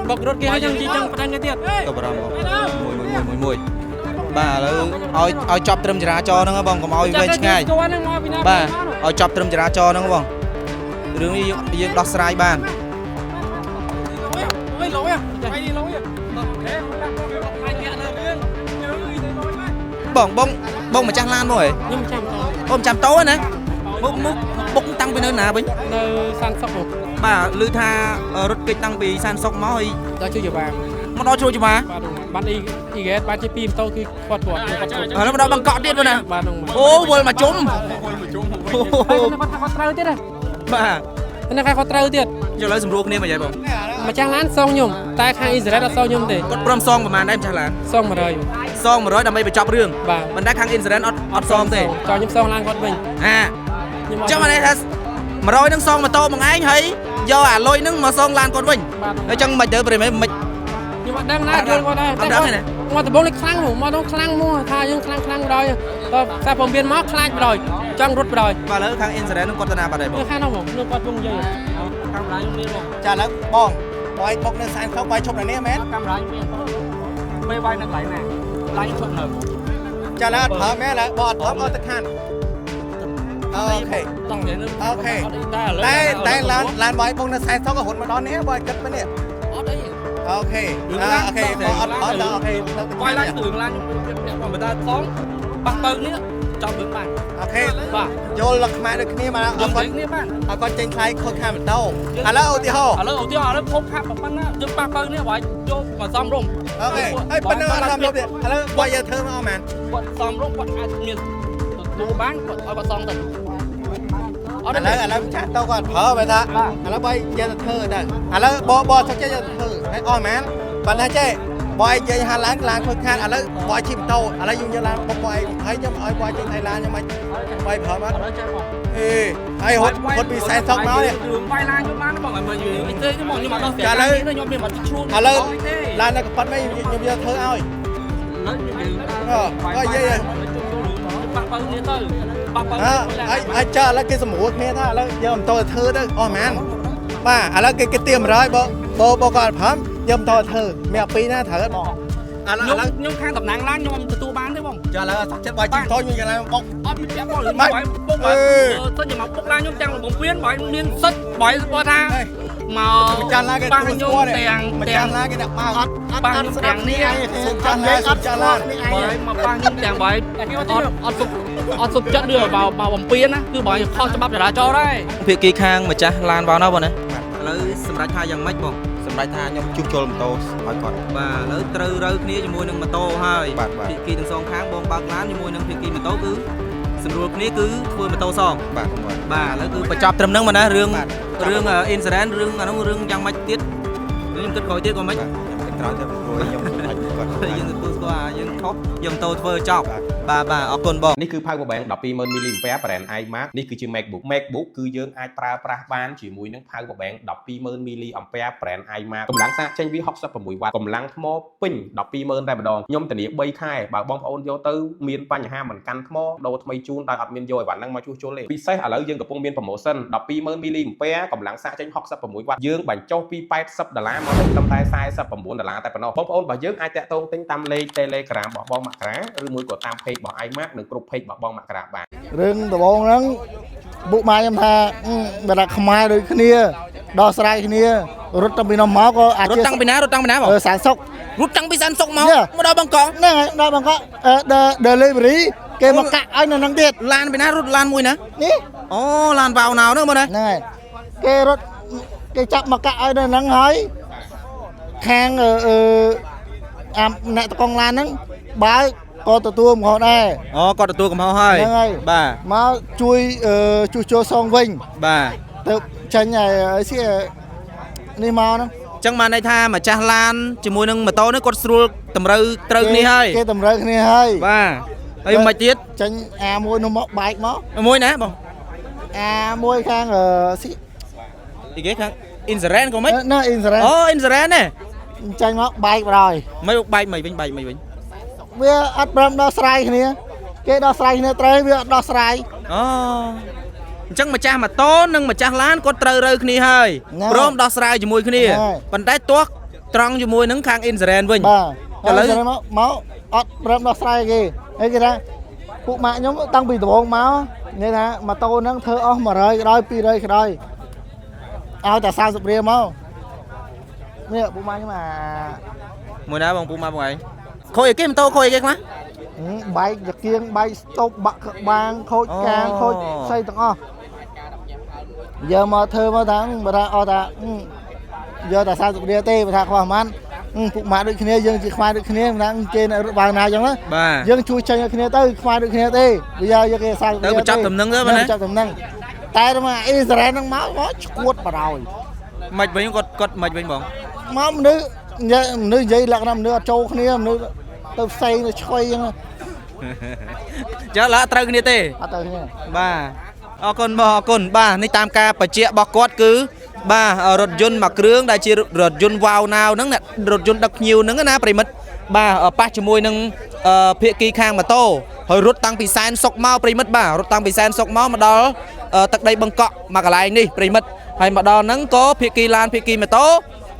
bọc rốt kia chẳng chỉ chẳng phải nghe tiệt tao bảo mùi bà là oi chọc trâm chả cho nó bông còn oi về ngay bà oi chọc trâm chả cho nó bông đường đi yên đọt sài bàn bông mà trang lan rồi bông chạm tố nè bốc tăng bên nơi nào bình san sóc bà lư tha rốt kịch tăng vì san sóc máu hay đó chưa giờ bà nó đo chui chứ mà bạn đi ghé bạn chơi pin tao cứ quạt nó đo bằng cọ tiết luôn nè ô vừa mà trúng bà nó khai quạt trâu tiệt cho lấy dùng ruộng nên mà vậy bông mà trang lán xong nhung tai khai Israel là xong nhung để có prom song mà em chẳng là xong mà rồi song mà rồi đam mê bị chọc riêng mình đã khang Israel ọt song thế cho những xong lan quạt mình cho mà đây là mà rồi nâng song mà tô bằng anh thấy do lôi nâng mà song lan quạt mình ở trong mày tới về mấy mày nhưng mà đang nói qua đây mà từ bốn lịch khăn hủ mà đâu khăn mua thay nhưng khăn rồi sao phòng viên móc khăn rồi trong rút rồi và lỡ khang Israel nó quạt nào vào đây bông khăn không nó quạt bông gì cam rái miên luôn chả lỡ bong quay bọc nên sai không quay chụp này nè mẹ cam rái miên mê bay nó lại nè lại chụp nữa chả lỡ thở mẹ là bọt thấm ở tất khăn ok đây là bói bông nên sai xong cái hồn mà đó nè bói cất bên nè ok quay lại tưởng là còn người ta phóng bằng tơ nữa trong bước bàn ok vô lực mà được kia mà con tranh khai khôi khai mình đâu hello nó không khác bằng băng á nhưng bằng tơ nữa vậy vô mà xong rồi ok ấy bên nào làm đâu vậy hello quay giờ thơ mà man quật xong rồi quật ai miền đồ bán quật xong rồi hello chat tao còn phở vậy ta hello bay giờ thơ đây hello bo sao chơi giờ thơ hay oi man bạn hay chơi bói chơi Hà Lan khôi khai hello bói chim tàu hello dùng cho làm bói thấy cho mọi bói trên Thái Lan nhưng mà bói phở mất ai hốt bị sai sóc máu đi bói Lan nhưng mà nó bảo là gì chơi cái món nhưng mà nó trả lời nó nhom bên mặt chuông hello Lan nó còn mấy nhom giờ thơ ơi có gì ai chờ là cái sủng mùa nghe tha là giờ mình tôi thơ đó ôi man ba là cái tiêm rồi bộ còn phấm giờ mình tôi thơ mẹ pi na thở bỏ nhung khang tập nặng lắm nhung từ tu bán đấy không chờ là chết bài chim thôi như là bông bói bói tất nhiên mà bốc la nhung trang là bông quyến bói miên sất bói bói tha mà băng nhung tèng lá cái đặc màu băng nhung tèng nia bói mà băng nhung tèng bói ọt sụp chất đưa vào bóng quyến á cứ bói kho cho bắp để cho đấy phía kia khang mà cha lan vào nó bọn đấy lấy sầm rải tha yang mách bọn sầm rải tha nhung chung chôn tô hỏi còn và lấy trừ rơi kia cho môi nâng mà tô hai phía kia từng song kháng bông bạc lá như môi nâng phía kia mà tô cứ sầm ruột kia cứ thôi mà tô song bà lấy cứ phải chọc trầm nâng mà nè rương Instagram rương nó rương yang mách tiết nhưng kết khỏi tiết còn mấyยังท็อปยังโตเฟอร์จอบbàออกคนบอกนี่คือภาคบแบง12,000 มิลลิแอมแปร์แบรนด์ iMac นี่คือชื่อ MacBook คือយើងអាចប្រើប្រាស់បានជាមួយនឹង power bank 12,000 มิลลิแอมแปร์แบรนด์ iMac កម្លាំងសារចេញវា66 វ៉ាត់កម្លាំងថ្មពេញ 12,000 តែម្ដងខ្ញុំធានា3ខែបើបងប្អូនយកទៅមានបញ្ហាមិនកាន់ថ្មដូរថ្មីជូនដោយអត់មានយកអីវ៉ាន់ហ្នឹងមកជួសជុលទេពិសេសឥឡូវយើងកំពុងមាន promotion 12,000 មិលីแอมแปร์កម្លាំងសារចេញ66 វ៉ាត់យើងបញ្ចុះពី$80មកត្រឹមតែ$49តែប៉ុណ្ណោះបងប្អូនបើយើងអាចតាក់ទងទិញតាមលេខ Telegram របស់បងមករាឬមួយក៏តាម page របស់ iMac និងគ្រប់ page របស់បងមករាបានរឿងដំបូងហ្នឹងបុកម៉ាខ្ញុំថាបើដាក់ខ្មែរដូចគ្នាដោះស្រាយគ្នារត់តាំងពីនោះមកក៏អាចរត់តាំងពីណាបងសានសុករត់តាំងពីសានសុកមកដល់បង្កក់ហ្នឹងហើយដល់បង្កក់ delivery គេមកកាក់ឲ្យនៅហ្នឹងទៀតឡានពីណារត់ឡានមួយណានេះអូឡានវ៉ាវណៅហ្នឹងមើលហ្នឹងហើយគេរត់គេចាប់មកកាក់ឲ្យនៅហ្នឹងហើយខាងអ្នកតកងឡានហ្នឹងបើក៏ទទួលកំហុសដែរអូគាត់ទទួលកំហុសហើយបាទមកជួយជួសជុលសងវិញបាទទៅចាញ់ហើយស្គីនេះមកហ្នឹងអញ្ចឹងបានន័យថាម្ចាស់ឡានជាមួយនឹងម៉ូតូនេះគាត់ស្រួលតម្រូវត្រូវគ្នាហើយគេតម្រូវគ្នាហើយបាទហើយមិនទៀតចាញ់ A1 នោះមកបែកមកមួយណាបង A1 ខាងស្គីគេខាង Insurance ក៏មិនណា Insurance អូ Insurance ណាចាញ់មកបែកបណ្ដោយមិនបែកមិនវិញវាអត់ព្រមដោះស្រាយគ្នាគេដោះស្រាយគ្នាត្រូវវាអត់ដោះស្រាយអូ ចឹងម្ចាស់ម៉ូតូនិងម្ចាស់ឡានគាត់ត្រូវរើគ្នាហើយព្រមដោះស្រាយជាមួយគ្នាប៉ុន្តែទាស់ត្រង់ជាមួយនឹងខាង insurance វិញបាទឥឡូវមកអត់ព្រមដោះស្រាយគេហើយគេថាពួកម៉ាក់ខ្ញុំតាំងពីដំបូងមកនិយាយថាម៉ូតូហ្នឹងធ្វើអស់100ក្តោយ200ក្តោយឲ្យតែ40រៀលមកនេះពួកម៉ាក់ខ្ញុំមួយណាបងពូម៉ាក់បងឯងខូចអីគេម៉ូតូខូចអីគេខ្លះបែកចង្គៀងបែកស្តុបបាក់បាងខូចកាងខូចផ្សេងទាំងអស់យកមកធ្វើមកថាបើថាអត់ថាយកតែ40រៀលទេបើថាខ្វះប៉ុន្មានពួកម៉ាក់ដូចគ្នាយើងជាខ្វះដូចគ្នាមិនថាគេនៅរត់បើណាអញ្ចឹងណាយើងជួយចេញឲ្យគ្នាទៅខ្វះដូចគ្នាទេវាយកគេ40រៀលទៅបញ្ចប់ដំណឹងទៅមែនទេបញ្ចប់ដំណឹងតែមកអ៊ីស្រាអែលហ្នឹងមកឈួតបរោយមិនវិញគាត់មិនវិញបងមកមនុស្សនិយាយលក្ខណៈមនុស្សអត់ចូលគ្នាមនុស្សទៅផ្សេងទៅឆ្កុយអញ្ចឹងចាឡើត្រូវគ្នាទេអត់ទៅគ្នាបាទអរគុណបងអរគុណបាទនេះតាមការបញ្ជាក់របស់គាត់គឺបាទរថយន្តមួយគ្រឿងដែលជារថយន្តវ៉ាវណាវហ្នឹងរថយន្តដឹកភ្ញៀវហ្នឹងណាប្រិមិត្តបាទប៉ះជាមួយនឹងភាគីខាងម៉ូតូហើយរត់តាំងពីសែនសុកមកប្រិមិត្តបាទរត់តាំងពីសែនសុកមកដល់ទឹកដីបឹងកក់មកកន្លែងនេះប្រិមិត្តហើយមកដល់ហ្នឹងក៏ភាគីឡានភាគីម៉ូតូ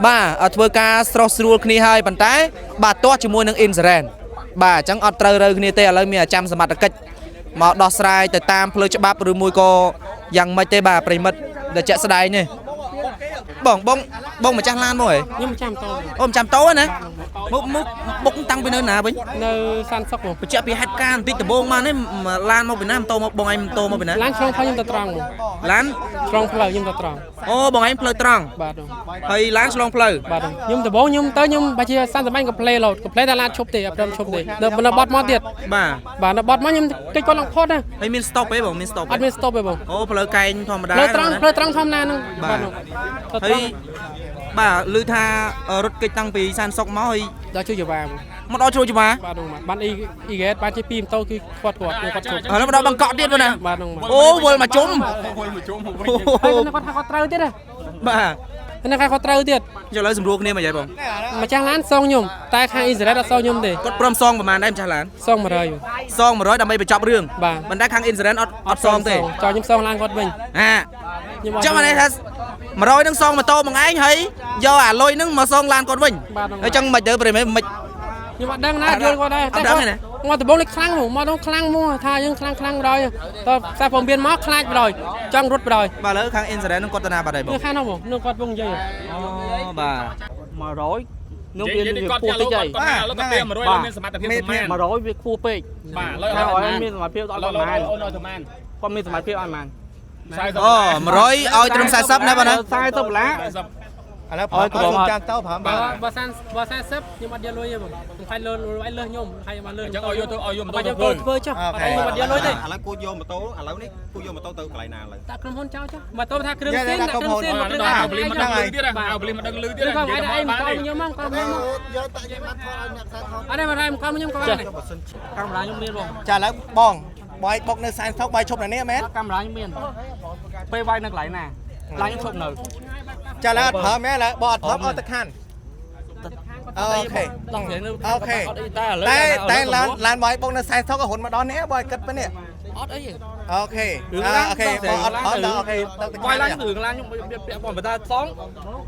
បាទធ្វើការស្រោះស្រួលគ្នាហើយប៉ុន្តែបាទទាស់ជាមួយនឹង insurance បាទអញ្ចឹងអត់ត្រូវរើគ្នាទេឥឡូវមានអាចាំសមត្ថកិច្ចមកដោះស្រាយទៅតាមផ្លូវច្បាប់ឬមួយក៏យ៉ាងម៉េចទេបាទប្រិមិត្តដែលជាក់ស្ដែងនេះបងម្ចាស់ឡានមកហ៎ខ្ញុំចាំតោអូចាំតោណាមុខតាំងពីនៅណាវិញនៅសានសុកបញ្ជាក់ពីហេតុការណ៍បន្តិចដំបូងមកនេះឡានមកពីណាម៉ូតូមកបងឯងម៉ូតូមកពីណាឡានឆ្លងផ្លូវខ្ញុំទៅត្រង់ឡានឆ្លងផ្លូវខ្ញុំទៅត្រង់អូបងឯងផ្លូវត្រង់បាទហើយឡានឆ្លងផ្លូវបាទខ្ញុំដំបូងខ្ញុំបើជាសានសម្បាញ់កំ play លោតកំ play តែឡានឈប់ទេអត់ព្រមឈប់ទេនៅបត់មកទៀតបាទនៅបត់មកខ្ញុំកិច្ចគាត់ឡើងផុតណាហើយមាន stop ទេបងមាន stop អត់មាន stop ទេបងអូផ្លូវកែងធម្មតាផ្លូវត្រង់ធម្មតាហ្នឹងបាទហើយបាទឮថារត់កិច្ចតាំងពីសានសុកមកហើយដល់ជួយច្បាមកដល់ជួយច្បាបាទបានអ៊ីហ្គេតបានជា2ម៉ូតូគឺគាត់ឈប់ឥឡូវមកដល់បង្កក់ទៀតបងណាបាទអូវល់មកជុំហើយគាត់ថាគាត់ត្រូវទៀតណាបាទហ្នឹងគាត់ត្រូវទៀតឥឡូវសម្រួលគ្នាមកយាយបងម្ចាស់ឡានសងខ្ញុំតែខាងអ៊ីស្រាអែលអត់សងខ្ញុំទេគាត់ព្រមសងប្រហែលដែរម្ចាស់ឡានសង100សង100ដើម្បីបញ្ចប់រឿងប៉ុន្តែខាងអ៊ីស្រាអែលអត់សងទេចោលខ្ញុំសងឡានគាត់វិញចាំមកនេះថា100នឹងសងម៉ូតូមកឯងហើយយកអាលុយនឹងមកសងឡានគាត់វិញហើយចឹងមិនទៅប្រិមិត្តមិនខ្ញុំអត់ដឹងណាយល់គាត់ដែរតែគាត់មកដំបងនេះខ្លាំងមកដល់ខ្លាំងមកថាយើងខ្លាំងបរយតើផ្សារព័ត៌មានមកខ្លាចបរយចង់រត់បរយបាទលើខាងអ៊ីនសរ៉ែននឹងគាត់ទៅណាបាត់ហើយបងខាងនោះមកនឹងគាត់ពងនិយាយអូបាទ100ខ្ញុំវាខ្ពស់តិចហើយបាទលោកតា100មានសមត្ថភាពប្រមាណ100វាខ្ពស់ពេកបាទ100មានសមត្ថភាពអត់ប្រមាណគាត់មានសមត្ថភាពអត់ប្រមាណអូ100ឲ្យត្រឹម40ណាបងណា40ដុល្លារឥឡូវប្រើខ្ញុំចាំទៅ5បាទបើ40ខ្ញុំអត់យកលុយទេបងខ្ញុំខាញ់លើខ្ញុំខាញ់មកលើអញ្ចឹងឲ្យយកម៉ូតូធ្វើចុះខ្ញុំអត់យកលុយទេឥឡូវគូយកម៉ូតូឥឡូវនេះគូយកម៉ូតូទៅកន្លែងណាឥឡូវតាក្រុមហ៊ុនចោលចុះម៉ូតូថាគ្រឿងផ្សេងដាក់គ្រឿងផ្សេងមកដល់បលីមិនដឹងលឺទៀតបលីមិនដឹងលឺទៀតគាត់ឲ្យតែឯងមកខ្ញុំមកគាត់មកយកតាយកមកថតឲ្យអ្នកសាថតអត់ទេមកខ្ញុំគាត់ខ្ញុំក៏បានដែរកាមេរ៉ាខ្ញុំមានបងចាឥឡូវបងបាយបុកនៅសែនថោកបាយឈប់នៅនេះមែនកាមេរ៉ាខ្ញុំមានពេលវាយនៅកន្លែងណាឡានខ្ញុំឈប់នៅចាឡើយអត់ប្រើមែនឡើយបងអត់ប្រើអត់ទៅខានអូខេដល់យ៉ាងនេះអូខេតែឡានបាយបុកនៅសែនថោកក៏ហ៊ុនមកដល់នេះបាយគិតទៅនេះអត់អីអូខេអូខេបងអត់អូខេទៅបាយឡានរឿងឡានខ្ញុំពាក់ព័ន្ធបើថាសង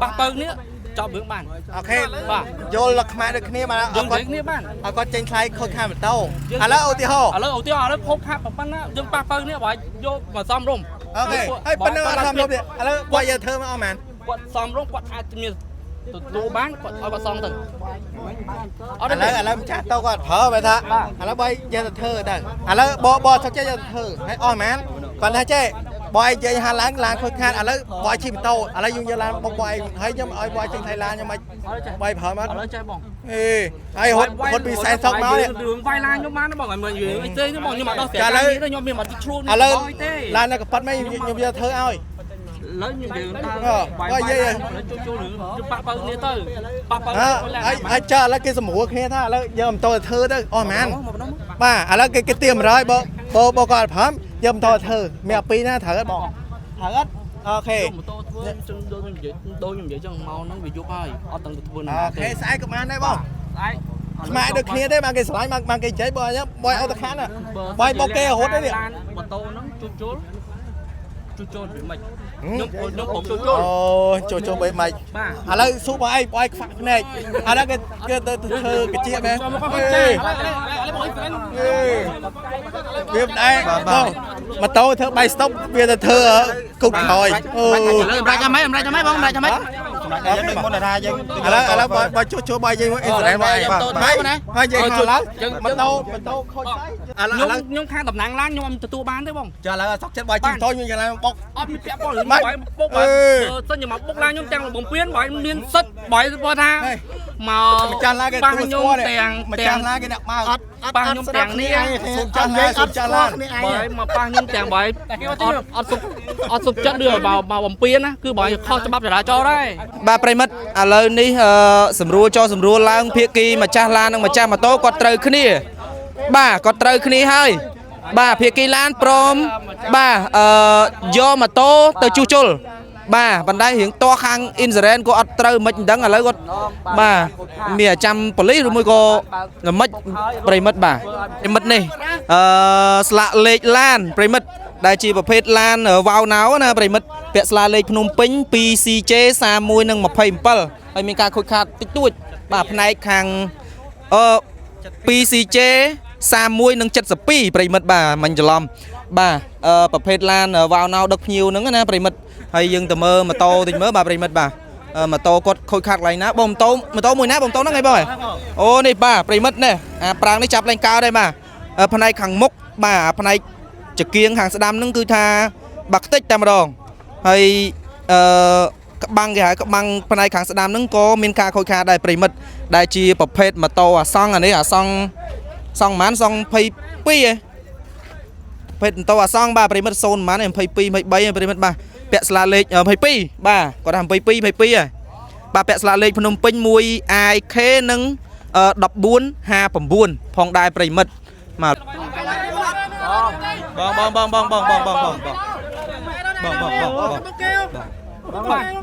ប៉ះពើនេះចប់រឿងបានអូខេបាទយល់ខ្មែរដូចគ្នាបាទយើងដូចគ្នាបានឲ្យគាត់ចេញថ្លៃខូចខានម៉ូតូឥឡូវឧទាហរណ៍ឥឡូវខូចខានប៉ុណ្ណាយើងប៉ះពើនេះបើយកមកសំរុំអូខេហើយប៉ុណ្ណឹងអត់សំរុំទេឥឡូវគាត់យកធ្វើមកអស់មែនគាត់សំរុំគាត់អាចមានទទួលបានគាត់ឲ្យបាត់សងទៅអត់ឥឡូវម្ចាស់តោគាត់ប្រើបែរថាឥឡូវបាយយកទៅធ្វើទៅឥឡូវបសុកចេះយកទៅធ្វើហើយអស់មែនគាត់ថាចេះបាយនិយាយហាឡើងឡានខូចខានឥឡូវបាយជិះម៉ូតូឥឡូវយើងយកឡានបុកបាយហើយខ្ញុំឲ្យបាយចេញថៃឡានខ្ញុំមិនបាយប្រើមកឥឡូវចេះបងអេហើយហត់ពីសែនសុកមកនេះរឿងវាយឡានខ្ញុំបានបងឲ្យមើលអីទេបងខ្ញុំអត់ដោះស្រាយខ្ញុំមានមកឆ្លួនឥឡូវឡាននៅកប៉ាត់មកខ្ញុំយកធ្វើឲ្យលើខ្ញុំយើងបាយនិយាយចូលរឿងប៉ះបើគ្នាទៅប៉ះបើហើយចាឥឡូវគេសម្រួលគ្នាថាឥឡូវយកម៉ូតូទៅធ្វើទៅអស់មែនបាទឥឡូវគេទៀម100បងគាត់ប្រើយកម៉ូតូទៅធ្វើមានអាពីរណាត្រូវអត់បងត្រូវអត់អូខេម៉ូតូធ្វើចឹងដូចខ្ញុំនិយាយចឹងមកហ្នឹងវាយប់ហើយអត់ទាំងទៅធ្វើណាអូខេស្អែកក៏បានដែរបងស្អែកខ្មែរដូចគ្នាទេបានគេស្រឡាញ់បានគេនិយាយបងអញ្ចឹងបាយអត់ទៅខានបាយបោកគេរហូតទេនេះម៉ូតូហ្នឹងជួល ជួយចូលឬមិនខ្ញុំបងជួយចូល អូចូលបីម៉េច បាទ ឥឡូវស៊ូបងអីបងអីខ្វាក់ភ្នែកឥឡូវគេទៅធ្វើកជាមែន មកបងចាឥឡូវបងអីហ្វ្រេន វាមិនដែរម៉ូតូធ្វើបាយស្តុបវាទៅធ្វើគុកក្រោយអូ ឥឡូវអំរាច់ចាំម៉េចបងអំរាច់ចាំម៉េច យើងមុនថាយើងឥឡូវបើជួយបាយយើងអ៊ីនធឺណិតមកហើយយើងខាងឡើងម៉ូតូខូចស្អីឥឡូវខ្ញុំខាងតំណាងឡានខ្ញុំអត់ទទួលបានទេបង ចាឥឡូវសុកចិត្តបាយជីតូចខ្ញុំយ៉ាងណាបុក អត់មានពាក់ព័ន្ធរឿងបាយពុកបាទសិនជាមកពុកឡានខ្ញុំទាំងបំពេញបាយមានសិតបាយគាត់ថាមក ម្ចាស់ឡានគេទូស្គាល់ទាំងម្ចាស់ឡានគេអ្នកមកអត់ ប៉ះខ្ញុំទាំងនេះ សុំចាស់ឡានសុំចាស់ឡាន បាយមកប៉ះខ្ញុំទាំងបាយអត់សុខចិត្តឬមកបំពេញណាគឺបាយខុសច្បាប់ចរាចរណ៍ដែរ បាទប្រិមិត្តឥឡូវនេះសម្រួលចោលសម្រួលឡើងភាគីម្ចាស់ឡាននិងម្ចាស់ម៉ូតូគាត់ត្រូវគ្នាបាទគាត់ត្រូវគ្នាហើយបាទភាគីឡានព្រមបាទយកម៉ូតូទៅជួសជុលបាទបណ្ដៃរៀងតោះខាងអ៊ីនស៊ឺរ៉ែនក៏អត់ត្រូវមិនដឹងឥឡូវគាត់បាទមានចាំប៉ូលីសឬមួយក៏មិនប្រិមិត្តបាទប្រិមិត្តនេះស្លាកលេខឡានប្រិមិត្តដែលជាប្រភេទឡានវ៉ាវណៅណាប្រិមិត្តពាក់ស្លាកលេខភ្នំពេញ 2CJ 31និង27ហើយមានការខូចខាតតិចតួចបាទផ្នែកខាង2CJ 31និង72ប្រិមិត្តបាទមិនច្រឡំបាទប្រភេទឡានវ៉ាវណៅដឹកភ្ញៀវហ្នឹងណាប្រិមិត្តហើយយើងទៅមើលម៉ូតូតិចមើលបាទប្រិមិត្តបាទម៉ូតូគាត់ខូចខាតកន្លែងណាបងម៉ូតូមួយណាបងម៉ូតូហ្នឹងអីបងអូនេះបាទប្រិមិត្តនេះអាប្រាំងនេះចាប់លេងកោដែរបាទផ្នែកខាងមុខបាទផ្នែកចង្គៀងខាងស្ដាំហ្នឹងគឺថាបាក់ខ្ទេចតែម្ដងហើយក្បាំងគេហៅក្បាំងផ្នែកខាងស្ដាំហ្នឹងក៏មានការខូចខាតដែរប្រិមិត្តដែលជាប្រភេទម៉ូតូអាសង់អានេះអាសង់សង់ប៉ុន្មានសង់22ឯងភេទម៉ូតូអាសង់បាទប្រិមិត្ត0ប៉ុន្មាន22 23ប្រិមិត្តបាទពាក់ស្លាកលេខ22បាទគាត់ថា22 22ហើយបាទពាក់ស្លាកលេខភ្នំពេញ 1IK និង1459ផងដែរប្រិមិត្តមក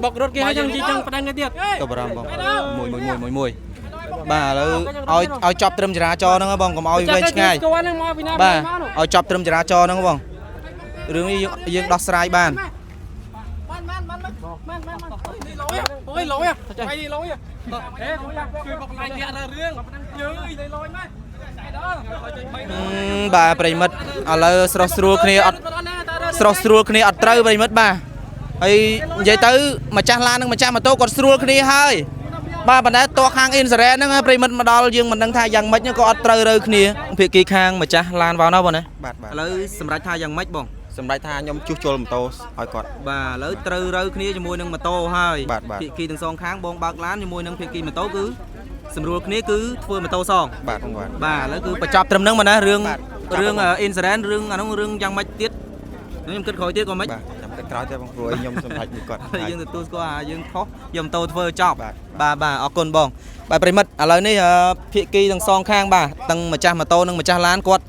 បងរត់គេហើយចឹងប្តឹងគេទៀតទៅបារម្ភបងមួយបាទឥឡូវឲ្យចប់ត្រឹមចរាចរណ៍ហ្នឹងបងកុំឲ្យវែងឆ្ងាយបាទឲ្យចប់ត្រឹមចរាចរណ៍ហ្នឹងបងរឿងនេះយើងដោះស្រាយបានបាទប្រិមិត្តឥឡូវស្រស់ស្រួលគ្នាអត់ត្រូវប្រិមិត្តបាទហើយនិយាយទៅម្ចាស់ឡាននិងម្ចាស់ម៉ូតូគាត់ស្រួលគ្នាហើយបាទប៉ុន្តែតោះខាងអ៊ីនស៊ឺរ៉ែនហ្នឹងប្រិមិត្តមកដល់យើងមិនដឹងថាយ៉ាងម៉េចក៏អត់ត្រូវរើគ្នាភាគីខាងម្ចាស់ឡានវ៉ាវណៅបងណាបាទឥឡូវសម្រាប់ថាយ៉ាងម៉េចបងសម្រាប់ថាខ្ញុំជួសជុលម៉ូតូឲ្យគាត់បាទឥឡូវត្រូវរើគ្នាជាមួយនឹងម៉ូតូហើយភាគីទាំងសងខាងបងបើកឡានជាមួយនឹងភាគីម៉ូតូគឺសម្រួលគ្នាគឺធ្វើម៉ូតូសងបាទឥឡូវគឺបញ្ចប់ត្រឹមហ្នឹងបងណារឿងអ៊ីនស៊ឺរ៉ែនរឿងអានោះរឿងយ៉ាងម៉េចទៀតខ្ញុំគិតក្រោយទៀតក៏មិនចាំគិតក្រោយទេបងព្រោះខ្ញុំសម្រេចមួយគាត់យើងទទួលស្គាល់យើងខុសយកម៉ូតូធ្វើចប់បាទអរគុណបងបាទប្រិមិត្តឥឡូវនេះភាគីទាំងសងខាងបាទទាំងម្ចាស់ម៉ូតូនិងម្ចាស់ឡានគាត់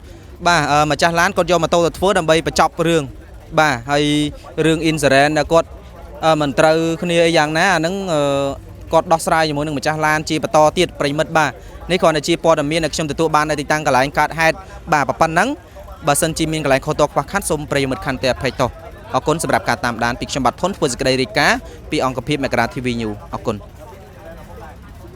បាទម្ចាស់ឡានគាត់យកម៉ូតូទៅធ្វើដើម្បីបញ្ចប់រឿងបាទហើយរឿងអ៊ីនស៊ឺរ៉ែនដែលគាត់មិនត្រូវគ្នាយ៉ាងណាអាហ្នឹងគាត់ដោះស្រាយជាមួយនឹងម្ចាស់ឡានជាបន្តទៀតប្រិមិត្តបាទនេះគ្រាន់តែជាព័ត៌មានដែលខ្ញុំទទួលបាននៅទីតាំងកន្លែងកើតហេតុបាទប៉ុណ្ណឹងបើសិនជាមានកន្លែងខុសតខ្វះខាតសូមប្រិយមិត្តខន្តីអភ័យទោសអរគុណសម្រាប់ការតាមដានពីខ្ញុំបាទធនធ្វើសេចក្តីរាយការណ៍ពីអង្គភាពមករា TV News អរគុណ